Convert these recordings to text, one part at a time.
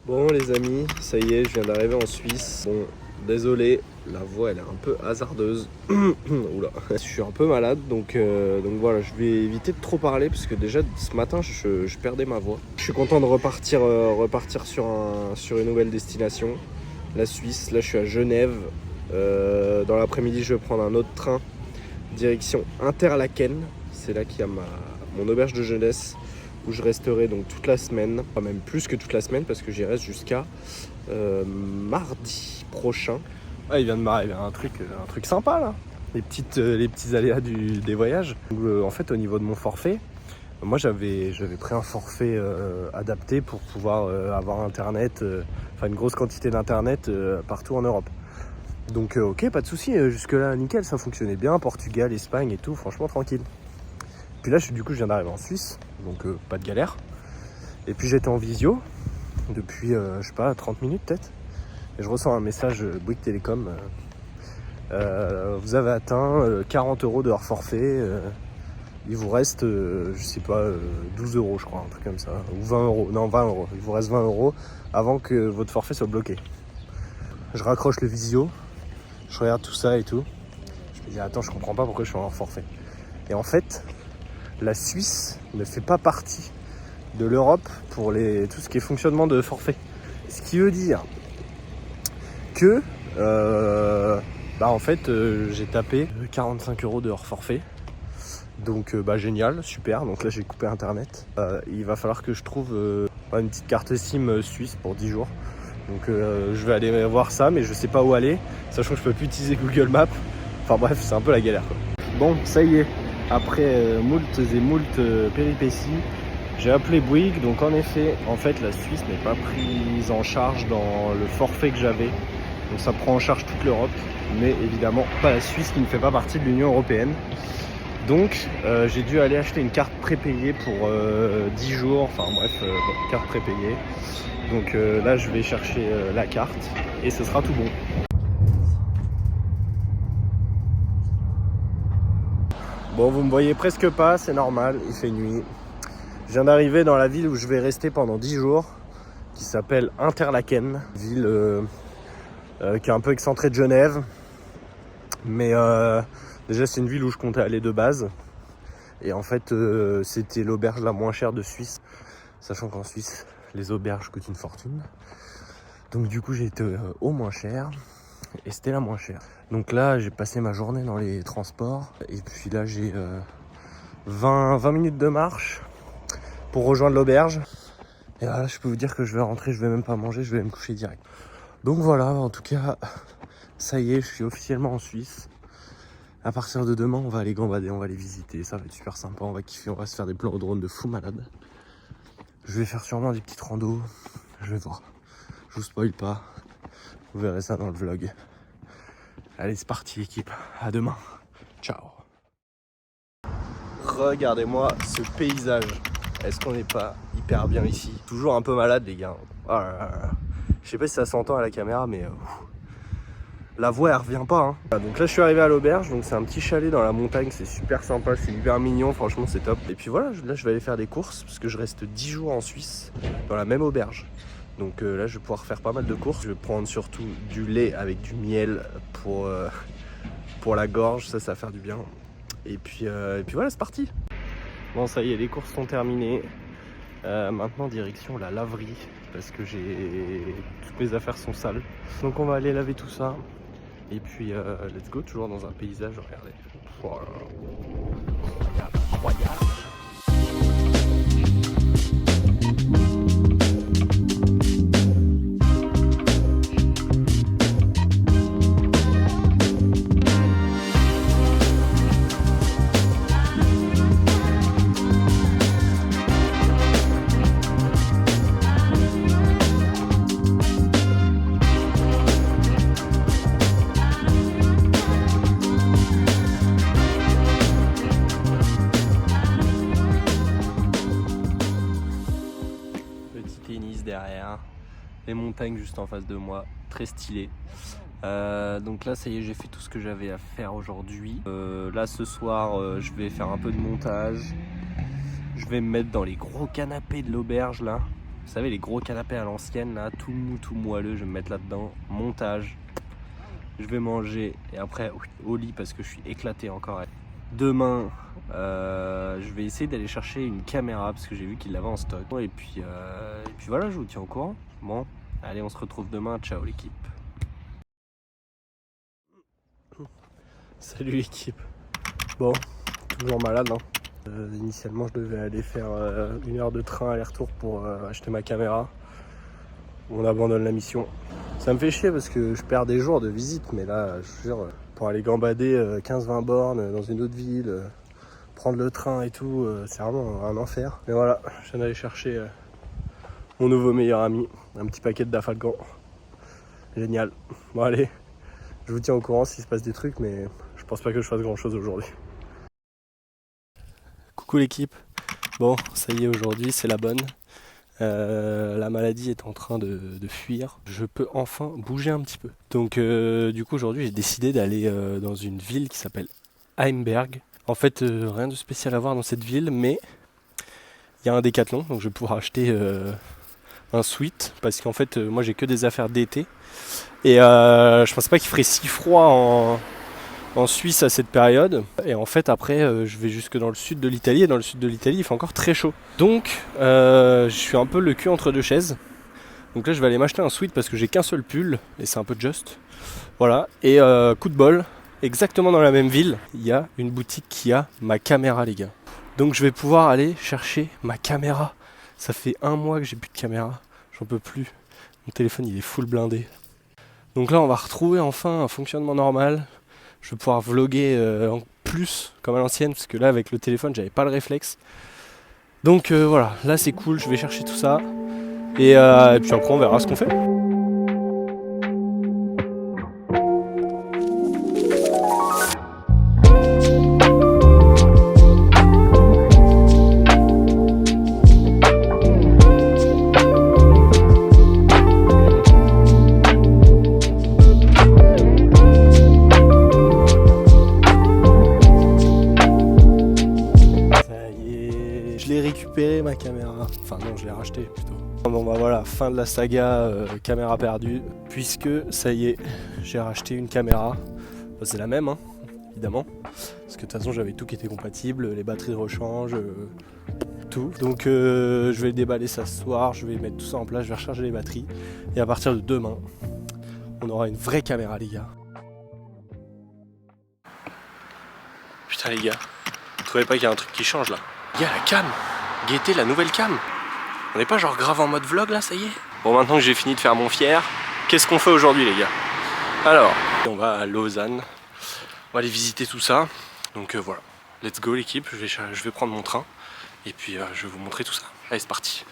Bon les amis, ça y est, je viens d'arriver en Suisse. Bon, désolé, la voix elle est un peu hasardeuse. Oula, je suis un peu malade donc voilà, je vais éviter de trop parler parce que déjà ce matin je perdais ma voix. Je suis content de repartir sur une nouvelle destination, la Suisse. Là je suis à Genève. Dans l'après-midi je vais prendre un autre train direction Interlaken. C'est là qu'il y a mon auberge de jeunesse, où je resterai donc toute la semaine, enfin même plus que toute la semaine parce que j'y reste jusqu'à mardi prochain. Ah, il vient de m'arriver un truc sympa là, les petits aléas des voyages. En fait au niveau de mon forfait, moi j'avais pris un forfait adapté pour pouvoir avoir internet, une grosse quantité d'internet partout en Europe. Donc ok, pas de souci, jusque là nickel, ça fonctionnait bien, Portugal, Espagne et tout, franchement tranquille. Puis là, je viens d'arriver en Suisse, donc pas de galère. Et puis j'étais en visio depuis, 30 minutes peut-être. Et je reçois un message Bouygues Télécom. Vous avez atteint 40 € de hors forfait. Il vous reste, 12 € je crois, un truc comme ça. Ou 20 €, non 20 €. Il vous reste 20 € avant que votre forfait soit bloqué. Je raccroche le visio, je regarde tout ça et tout. Je me dis, attends, je comprends pas pourquoi je suis en hors forfait. Et en fait, la Suisse ne fait pas partie de l'Europe pour tout ce qui est fonctionnement de forfait. Ce qui veut dire que j'ai tapé 45 € de hors forfait. Donc génial, super. Donc là j'ai coupé internet. Il va falloir que je trouve une petite carte SIM suisse pour 10 jours. Donc je vais aller voir ça, mais je sais pas où aller, sachant que je peux plus utiliser Google Maps. Enfin bref, c'est un peu la galère quoi. Bon, ça y est. Après moult péripéties, j'ai appelé Bouygues. Donc en effet, la Suisse n'est pas prise en charge dans le forfait que j'avais. Donc ça prend en charge toute l'Europe, mais évidemment pas la Suisse qui ne fait pas partie de l'Union Européenne. Donc j'ai dû aller acheter une carte prépayée pour 10 jours, carte prépayée. Donc là je vais chercher la carte et ce sera tout bon. Bon, vous me voyez presque pas, c'est normal, il fait nuit. Je viens d'arriver dans la ville où je vais rester pendant 10 jours, qui s'appelle Interlaken, ville qui est un peu excentrée de Genève. Mais déjà c'est une ville où je comptais aller de base. Et en fait c'était l'auberge la moins chère de Suisse, sachant qu'en Suisse les auberges coûtent une fortune. Donc du coup j'ai été au moins cher. Et c'était la moins chère. Donc là j'ai passé ma journée dans les transports. Et puis là j'ai 20 minutes de marche pour rejoindre l'auberge. Et là je peux vous dire que je vais rentrer, je vais même pas manger, je vais me coucher direct. Donc voilà, en tout cas, ça y est, je suis officiellement en Suisse. À partir de demain on va aller gambader, on va aller visiter, ça va être super sympa, on va kiffer, on va se faire des plans au drone de fou malade. Je vais faire sûrement des petites randos, je vais voir. Je vous spoil pas. Vous verrez ça dans le vlog. Allez, c'est parti l'équipe, à demain. Ciao. Regardez-moi ce paysage. Est-ce qu'on n'est pas hyper bien ici? Toujours un peu malade les gars. Oh là là. Je sais pas si ça s'entend à la caméra, mais la voix elle revient pas hein. Donc là je suis arrivé à l'auberge, donc c'est un petit chalet dans la montagne, c'est super sympa, c'est hyper mignon, franchement c'est top. Et puis voilà, là je vais aller faire des courses parce que je reste 10 jours en Suisse dans la même auberge. Donc là je vais pouvoir faire pas mal de courses. Je vais prendre surtout du lait avec du miel pour la gorge, ça va faire du bien. Et puis voilà, c'est parti. Bon ça y est, les courses sont terminées. Maintenant direction la laverie parce que toutes mes affaires sont sales. Donc on va aller laver tout ça. Et puis let's go, toujours dans un paysage, regardez. Voilà. Incroyable. Derrière, les montagnes juste en face de moi, très stylé. Donc là ça y est, j'ai fait tout ce que j'avais à faire aujourd'hui. Là ce soir je vais faire un peu de montage. Je vais me mettre dans les gros canapés de l'auberge là. Vous savez, les gros canapés à l'ancienne, là, tout mou, tout moelleux, je vais me mettre là-dedans. Montage. Je vais manger et après au lit parce que je suis éclaté encore. Demain, je vais essayer d'aller chercher une caméra parce que j'ai vu qu'il l'avait en stock. Et puis voilà, je vous tiens au courant. Bon, allez, on se retrouve demain. Ciao l'équipe. Salut l'équipe. Bon, toujours malade, hein. Initialement, je devais aller faire 1 heure de train aller-retour pour acheter ma caméra. On abandonne la mission. Ça me fait chier parce que je perds des jours de visite, mais là, je vous jure, pour aller gambader 15-20 bornes dans une autre ville, prendre le train et tout, c'est vraiment un enfer. Mais voilà, je viens d'aller chercher mon nouveau meilleur ami, un petit paquet de Dafalgan. Génial. Bon allez, je vous tiens au courant s'il se passe des trucs, mais je pense pas que je fasse grand chose aujourd'hui. Coucou l'équipe. Bon, ça y est, aujourd'hui c'est la bonne. La maladie est en train de fuir. Je peux enfin bouger un petit peu. Donc du coup aujourd'hui j'ai décidé d'aller dans une ville qui s'appelle Heimberg. En fait rien de spécial à voir dans cette ville, mais il y a un Décathlon, donc je vais pouvoir acheter un sweat parce qu'en fait moi j'ai que des affaires d'été et je pensais pas qu'il ferait si froid en Suisse à cette période. Et en fait après je vais jusque dans le sud de l'Italie, et dans le sud de l'Italie il fait encore très chaud. Donc je suis un peu le cul entre deux chaises. Donc là je vais aller m'acheter un sweat parce que j'ai qu'un seul pull et c'est un peu just. Voilà, et coup de bol, exactement dans la même ville, il y a une boutique qui a ma caméra les gars. Donc je vais pouvoir aller chercher ma caméra. Ça fait 1 mois que j'ai plus de caméra, j'en peux plus. Mon téléphone il est full blindé. Donc là on va retrouver enfin un fonctionnement normal. Je vais pouvoir vlogger en plus comme à l'ancienne parce que là avec le téléphone j'avais pas le réflexe. Donc voilà, là c'est cool, je vais chercher tout ça et puis après on verra ce qu'on fait. Ma caméra, enfin non je l'ai racheté plutôt. Bon bah voilà, fin de la saga caméra perdue, puisque ça y est, j'ai racheté une caméra. Bah, c'est la même hein, évidemment, parce que de toute façon j'avais tout qui était compatible, les batteries de rechange, tout. Donc je vais le déballer ça ce soir, je vais mettre tout ça en place, je vais recharger les batteries, et à partir de demain, on aura une vraie caméra les gars. Putain les gars, vous trouvez pas qu'il y a un truc qui change là? Il y a la cam. Guettez la nouvelle cam. On n'est pas genre grave en mode vlog là, ça y est? Bon, maintenant que j'ai fini de faire mon fier, qu'est-ce qu'on fait aujourd'hui les gars? Alors, on va à Lausanne, on va aller visiter tout ça. Donc voilà, let's go l'équipe, je vais prendre mon train et puis je vais vous montrer tout ça. Allez, c'est parti.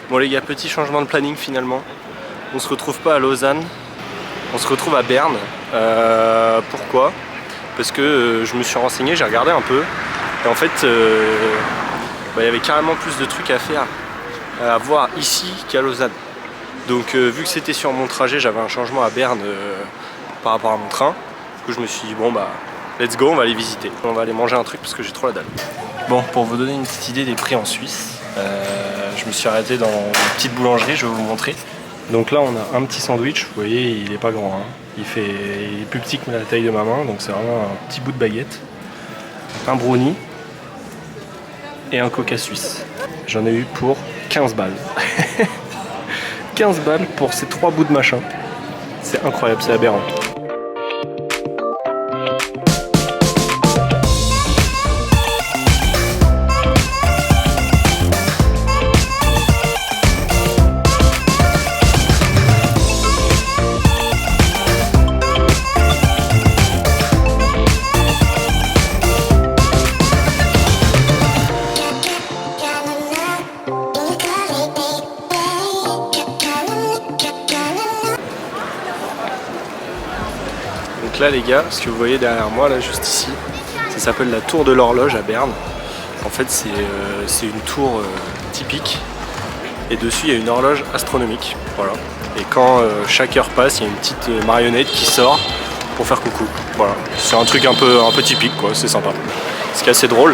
Bon les gars, petit changement de planning finalement. On se retrouve pas à Lausanne, on se retrouve à Berne. Pourquoi? Parce que je me suis renseigné, j'ai regardé un peu et en fait il y avait carrément plus de trucs à faire, à voir ici qu'à Lausanne. Donc vu que c'était sur mon trajet, j'avais un changement à Berne par rapport à mon train. Du coup je me suis dit bon bah let's go, on va aller visiter. On va aller manger un truc parce que j'ai trop la dalle. Bon, pour vous donner une petite idée des prix en Suisse, je me suis arrêté dans une petite boulangerie, je vais vous montrer. Donc là on a un petit sandwich, vous voyez il est pas grand hein. Il est plus petit que la taille de ma main, donc c'est vraiment un petit bout de baguette. Un brownie et un coca suisse. J'en ai eu pour 15 balles. 15 balles pour ces 3 bouts de machin. C'est incroyable, c'est aberrant. Donc là les gars, ce que vous voyez derrière moi là juste ici, ça s'appelle la tour de l'horloge à Berne. En fait c'est une tour typique et dessus il y a une horloge astronomique. Voilà. Et quand chaque heure passe, il y a une petite marionnette qui sort pour faire coucou. Voilà. C'est un truc un peu typique quoi, c'est sympa. Ce qui est assez drôle,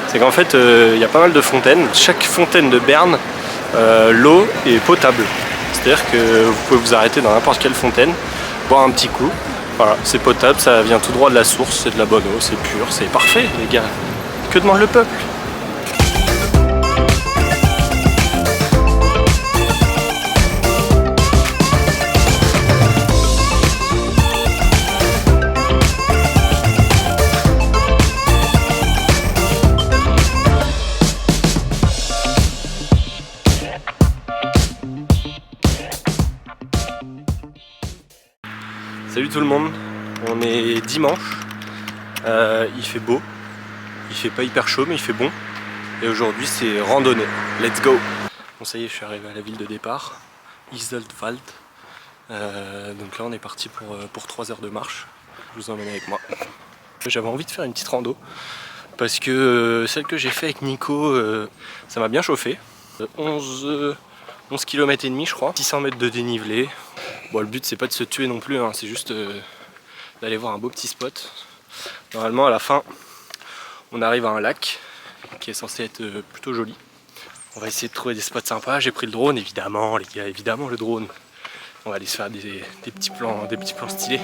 c'est qu'en fait il y a pas mal de fontaines. Chaque fontaine de Berne, l'eau est potable. C'est-à-dire que vous pouvez vous arrêter dans n'importe quelle fontaine, boire un petit coup. Voilà, c'est potable, ça vient tout droit de la source, c'est de la bonne eau, c'est pur, c'est parfait les gars. Que demande le peuple? Salut tout le monde, on est dimanche, il fait beau, il fait pas hyper chaud mais il fait bon. Et aujourd'hui c'est randonnée, let's go. Bon ça y est, je suis arrivé à la ville de départ, Isoltwald. Donc là on est parti pour 3 heures de marche, je vous emmène avec moi. J'avais envie de faire une petite rando, parce que celle que j'ai fait avec Nico, ça m'a bien chauffé. 11 km et demi je crois, 600 mètres de dénivelé. Bon, le but c'est pas de se tuer non plus, hein, c'est juste d'aller voir un beau petit spot. Normalement à la fin on arrive à un lac qui est censé être plutôt joli. On va essayer de trouver des spots sympas. J'ai pris le drone évidemment les gars, évidemment le drone. On va aller se faire des petits plans stylés.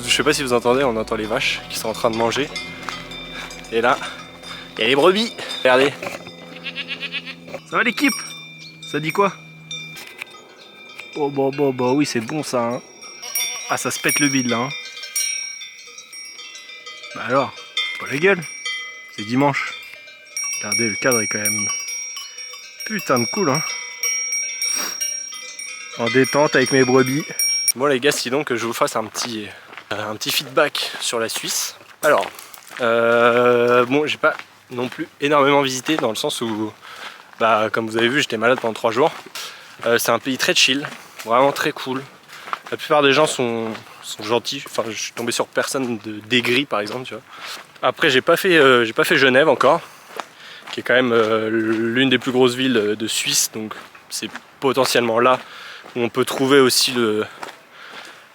Je sais pas si vous entendez, on entend les vaches qui sont en train de manger. Et là, il y a les brebis. Regardez. Ça va l'équipe? Ça dit quoi? Oh bah oui c'est bon ça hein. Ah ça se pète le bide là hein. Bah alors, pas la gueule. C'est dimanche. Regardez le cadre est quand même putain de cool hein. En détente avec mes brebis. Bon les gars, sinon que je vous fasse un petit feedback sur la Suisse. Alors, bon, j'ai pas non plus énormément visité dans le sens où, bah, comme vous avez vu, j'étais malade pendant 3 jours. C'est un pays très chill, vraiment très cool. La plupart des gens sont gentils. Enfin, je suis tombé sur personne d'aigri par exemple, tu vois. Après, j'ai pas fait Genève encore, qui est quand même l'une des plus grosses villes de Suisse, donc c'est potentiellement là où on peut trouver aussi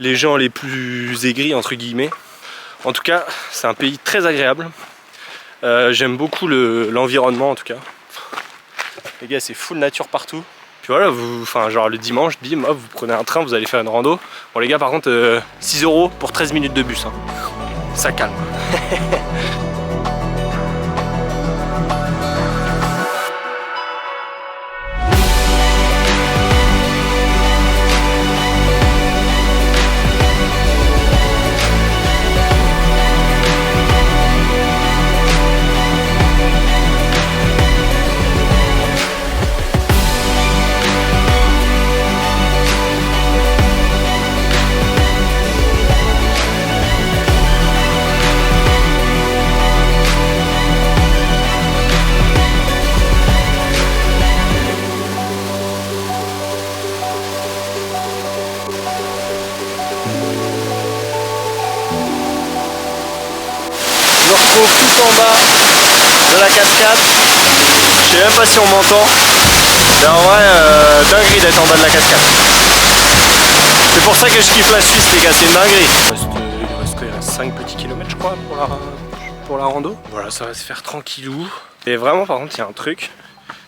les gens les plus aigris entre guillemets. En tout cas c'est un pays très agréable, j'aime beaucoup l'environnement en tout cas. Les gars c'est full nature partout. Puis voilà, genre le dimanche, bim, hop, vous prenez un train, vous allez faire une rando. Bon les gars par contre 6 € pour 13 minutes de bus hein. Ça calme. Je me retrouve tout en bas de la cascade. Je sais même pas si on m'entend. Mais en vrai, dinguerie d'être en bas de la cascade. C'est pour ça que je kiffe la Suisse les gars, c'est une dinguerie. Il reste 5 petits kilomètres je crois pour la rando. Voilà, ça va se faire tranquillou. Et vraiment par contre il y a un truc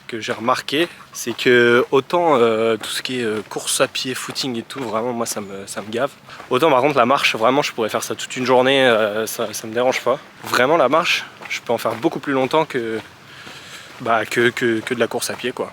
que j'ai remarqué, c'est que autant tout ce qui est course à pied, footing et tout, vraiment moi ça me gave. Autant par contre la marche, vraiment je pourrais faire ça toute une journée, ça me dérange pas. Vraiment la marche, je peux en faire beaucoup plus longtemps que de la course à pied quoi.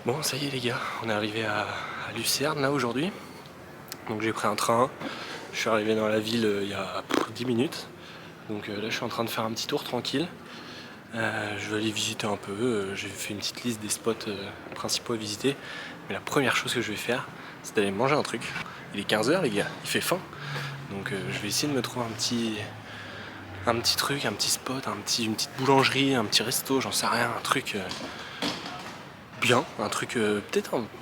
Bon, ça y est les gars, on est arrivé à Lucerne là aujourd'hui. Donc j'ai pris un train, je suis arrivé dans la ville il y a 10 minutes. Donc là je suis en train de faire un petit tour tranquille. Je vais aller visiter un peu, j'ai fait une petite liste des spots principaux à visiter. Mais la première chose que je vais faire, c'est d'aller manger un truc. Il est 15 h les gars, il fait faim. Donc je vais essayer de me trouver un petit truc, un petit spot, une petite boulangerie, un petit resto, j'en sais rien, un truc bien, un truc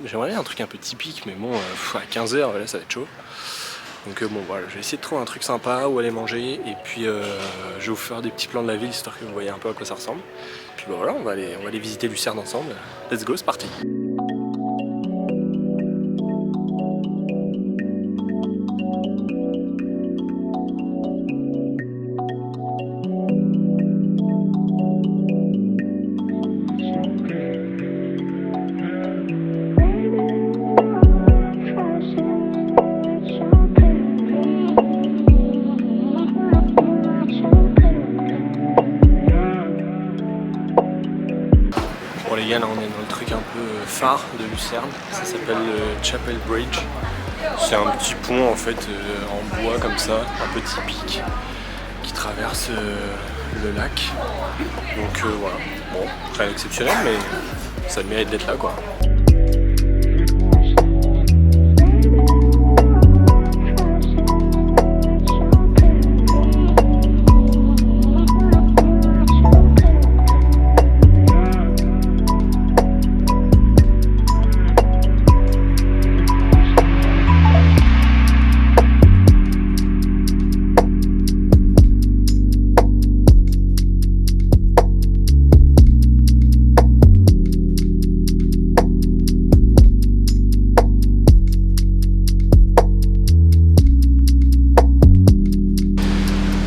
j'aimerais bien un truc un peu typique, mais bon, à 15 h là ça va être chaud. Donc bon voilà, je vais essayer de trouver un truc sympa où aller manger, et puis je vais vous faire des petits plans de la ville histoire que vous voyez un peu à quoi ça ressemble. Puis bah, voilà, on va aller visiter Lucerne ensemble. Let's go, c'est parti. Bon les gars, là on est dans le truc un peu phare de Lucerne, ça s'appelle le Chapel Bridge. C'est un petit pont en fait en bois comme ça, un peu typique, qui traverse le lac. Donc voilà, bon, rien d'exceptionnel mais ça mérite d'être là quoi.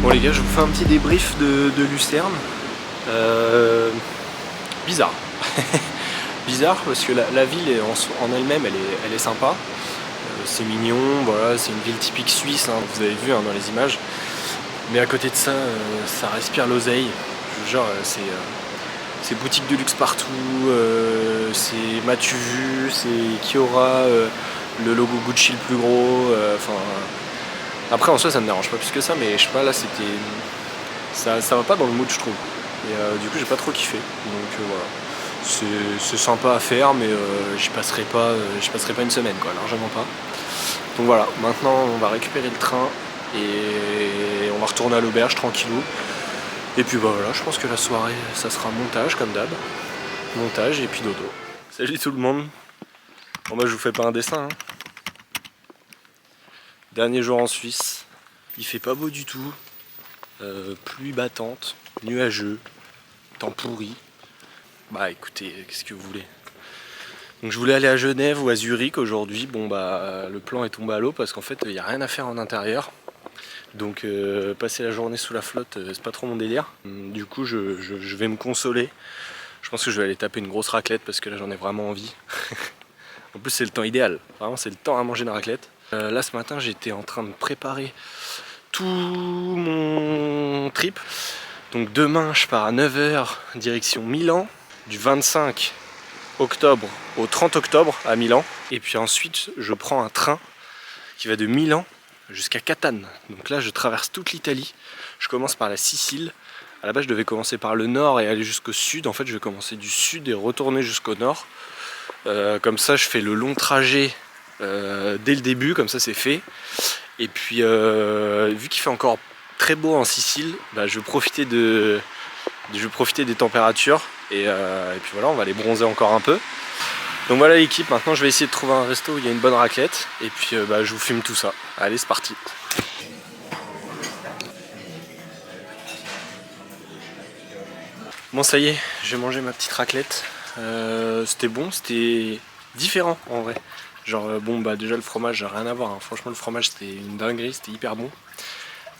Bon les gars, je vous fais un petit débrief de Lucerne. Bizarre. Bizarre parce que la ville en elle-même elle est sympa. C'est mignon, voilà, c'est une ville typique suisse, hein, vous avez vu hein, dans les images. Mais à côté de ça, ça respire l'oseille. Genre c'est boutique de luxe partout, c'est M'as-tu vu, c'est Kiora, le logo Gucci le plus gros, enfin... Après en soi ça me dérange pas plus que ça, mais je sais pas, là c'était... Ça va pas dans le mood je trouve. Et du coup j'ai pas trop kiffé. Donc voilà. C'est sympa à faire, mais j'y passerai pas une semaine quoi, largement pas. Donc voilà, maintenant on va récupérer le train et on va retourner à l'auberge tranquillou. Et puis bah voilà, je pense que la soirée ça sera montage comme d'hab. Montage et puis dodo. Salut tout le monde. Bon bah je vous fais pas un dessin hein. Dernier jour en Suisse, il fait pas beau du tout, pluie battante, nuageux, temps pourri. Bah écoutez, qu'est-ce que vous voulez. Donc je voulais aller à Genève ou à Zurich aujourd'hui, bon bah le plan est tombé à l'eau parce qu'en fait il n'y a rien à faire en intérieur. Donc passer la journée sous la flotte, c'est pas trop mon délire. Du coup je vais me consoler. Je pense que je vais aller taper une grosse raclette parce que là j'en ai vraiment envie. En plus c'est le temps idéal, vraiment c'est le temps à manger une raclette. Là ce matin j'étais en train de préparer tout mon trip. Donc demain je pars à 9 h direction Milan, du 25 octobre au 30 octobre à Milan. Et puis ensuite je prends un train qui va de Milan jusqu'à Catane. Donc là je traverse toute l'Italie. Je commence par la Sicile. À la base je devais commencer par le nord et aller jusqu'au sud. En fait je vais commencer du sud et retourner jusqu'au nord. Comme ça je fais le long trajet dès le début, comme ça c'est fait. Et puis vu qu'il fait encore très beau en Sicile, bah, je vais profiter des températures et puis voilà, on va aller bronzer encore un peu. Donc voilà l'équipe, maintenant je vais essayer de trouver un resto où il y a une bonne raclette et puis bah, je vous filme tout ça. Allez, c'est parti. Bon, ça y est, j'ai mangé ma petite raclette. C'était bon, c'était différent en vrai. Genre bon bah déjà le fromage, rien à voir, hein. Franchement le fromage c'était une dinguerie, c'était hyper bon.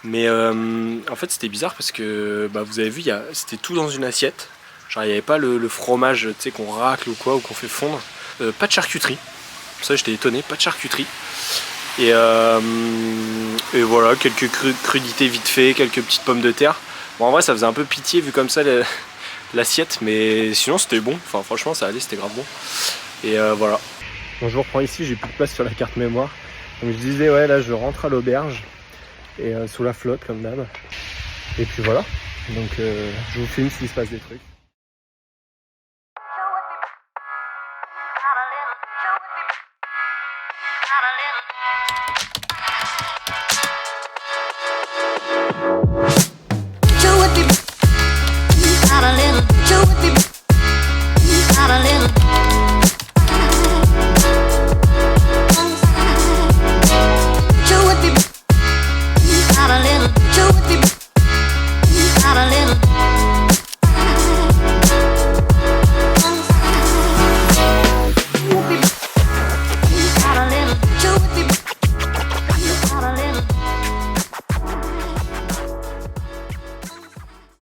Mais en fait c'était bizarre parce que bah, vous avez vu, c'était tout dans une assiette. Genre il n'y avait pas le fromage qu'on racle ou quoi, ou qu'on fait fondre. Pas de charcuterie, ça j'étais étonné, pas de charcuterie. Et voilà, quelques crudités vite fait, quelques petites pommes de terre. Bon en vrai ça faisait un peu pitié vu comme ça l'assiette, mais sinon c'était bon, enfin franchement ça allait, c'était grave bon. Et voilà. Bon, je vous reprends ici, j'ai plus de place sur la carte mémoire. Donc je disais ouais là je rentre à l'auberge et sous la flotte comme d'hab. Et puis voilà. Donc je vous filme s'il se passe des trucs.